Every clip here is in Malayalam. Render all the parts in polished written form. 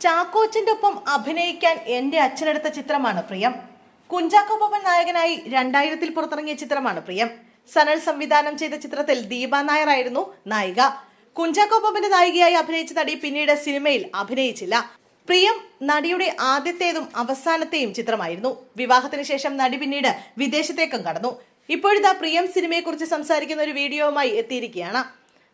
ചാക്കോച്ചന്റെ ഒപ്പം അഭിനയിക്കാൻ എന്റെ അച്ഛനെടുത്ത ചിത്രമാണ് പ്രിയം. കുഞ്ചാക്കോ ബോബൻ നായകനായി 2000-ൽ പുറത്തിറങ്ങിയ ചിത്രമാണ് പ്രിയം. സനൽ സംവിധാനം ചെയ്ത ചിത്രത്തിൽ ദീപ നായർ ആയിരുന്നു നായിക. കുഞ്ചാക്കോ ബോബന്റെ നായികയായി അഭിനയിച്ച നടി പിന്നീട് സിനിമയിൽ അഭിനയിച്ചില്ല. പ്രിയം നടിയുടെ ആദ്യത്തേതും അവസാനത്തെയും ചിത്രമായിരുന്നു. വിവാഹത്തിന് ശേഷം നടി പിന്നീട് വിദേശത്തേക്കും കടന്നു. ഇപ്പോഴിതാ പ്രിയം സിനിമയെക്കുറിച്ച് സംസാരിക്കുന്ന ഒരു വീഡിയോവുമായി എത്തിയിരിക്കുകയാണ്.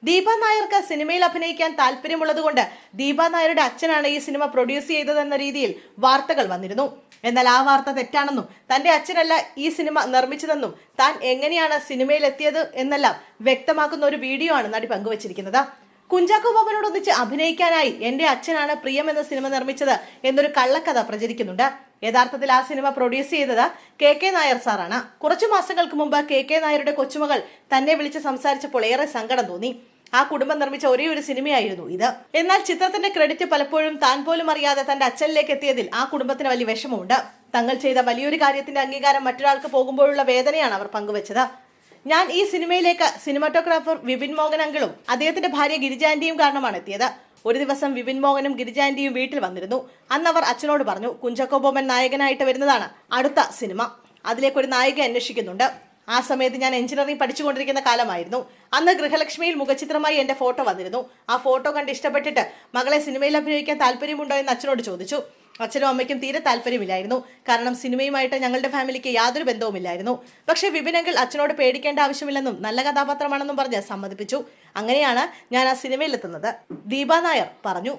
ദീപ നായർക്ക് സിനിമയിൽ അഭിനയിക്കാൻ താല്പര്യമുള്ളതുകൊണ്ട് ദീപ നായരുടെ അച്ഛനാണ് ഈ സിനിമ പ്രൊഡ്യൂസ് ചെയ്തതെന്ന രീതിയിൽ വാർത്തകൾ വന്നിരുന്നു. എന്നാൽ ആ വാർത്ത തെറ്റാണെന്നും തന്റെ അച്ഛനല്ല ഈ സിനിമ നിർമ്മിച്ചതെന്നും താൻ എങ്ങനെയാണ് സിനിമയിൽ എത്തിയത് എന്നെല്ലാം വ്യക്തമാക്കുന്ന ഒരു വീഡിയോ ആണ് നടി പങ്കുവച്ചിരിക്കുന്നത്. കുഞ്ചാക്കോ ബോബനോടൊന്നിച്ച് അഭിനയിക്കാനായി എന്റെ അച്ഛനാണ് പ്രിയം എന്ന സിനിമ നിർമ്മിച്ചത് എന്നൊരു കള്ളക്കഥ പ്രചരിക്കുന്നുണ്ട്. യഥാർത്ഥത്തിൽ ആ സിനിമ പ്രൊഡ്യൂസ് ചെയ്തത് KK നായർ സാറാണ്. കുറച്ചു മാസങ്ങൾക്ക് മുമ്പ് KK നായരുടെ കൊച്ചുമകൾ തന്നെ വിളിച്ച് സംസാരിച്ചപ്പോൾ ഏറെ സങ്കടം തോന്നി. ആ കുടുംബം നിർമ്മിച്ച ഒരേ ഒരു സിനിമയായിരുന്നു ഇത്. എന്നാൽ ചിത്രത്തിന്റെ ക്രെഡിറ്റ് പലപ്പോഴും താൻ പോലും അറിയാതെ തന്റെ അച്ഛനിലേക്ക് എത്തിയതിൽ ആ കുടുംബത്തിന് വലിയ വിഷമമുണ്ട്. തങ്ങൾ ചെയ്ത വലിയൊരു കാര്യത്തിന്റെ അംഗീകാരം മറ്റൊരാൾക്ക് പോകുമ്പോഴുള്ള വേദനയാണ് അവർ പങ്കുവച്ചത്. ഞാൻ ഈ സിനിമയിലേക്ക് സിനിമാറ്റോഗ്രാഫർ വിപിൻ മോഹൻ അങ്കിളും അദ്ദേഹത്തിന്റെ ഭാര്യ ഗിരിജ ആന്റിയും കാരണമാണ് എത്തിയത്. ഒരു ദിവസം വിപിൻ മോഹനും ഗിരിജ ആന്റിയും വീട്ടിൽ വന്നിരുന്നു. അന്ന് അവർ അച്ഛനോട് പറഞ്ഞു, കുഞ്ചാക്കോ ബോബൻ നായകനായിട്ട് വരുന്നതാണ് അടുത്ത സിനിമ, അതിലേക്കൊരു നായിക അന്വേഷിക്കുന്നുണ്ട്. ആ സമയത്ത് ഞാൻ എഞ്ചിനീയറിംഗ് പഠിച്ചുകൊണ്ടിരിക്കുന്ന കാലമായിരുന്നു. അന്ന് ഗൃഹലക്ഷ്മിയിൽ മുഖചിത്രമായി എന്റെ ഫോട്ടോ വന്നിരുന്നു. ആ ഫോട്ടോ കണ്ട് ഇഷ്ടപ്പെട്ടിട്ട് മകളെ സിനിമയിൽ അഭിനയിക്കാൻ താല്പര്യമുണ്ടോ എന്ന് അച്ഛനോട് ചോദിച്ചു. അച്ഛനും അമ്മയ്ക്കും തീരെ താല്പര്യമില്ലായിരുന്നു. കാരണം സിനിമയുമായിട്ട് ഞങ്ങളുടെ ഫാമിലിക്ക് യാതൊരു ബന്ധവുമില്ലായിരുന്നു. പക്ഷേ വിപിൻ അങ്കിൾ അച്ഛനോട് പേടിക്കേണ്ട ആവശ്യമില്ലെന്നും നല്ല കഥാപാത്രമാണെന്നും പറഞ്ഞ് സമ്മതിപ്പിച്ചു. അങ്ങനെയാണ് ഞാൻ ആ സിനിമയിൽ എത്തുന്നത്, ദീപ നായർ പറഞ്ഞു.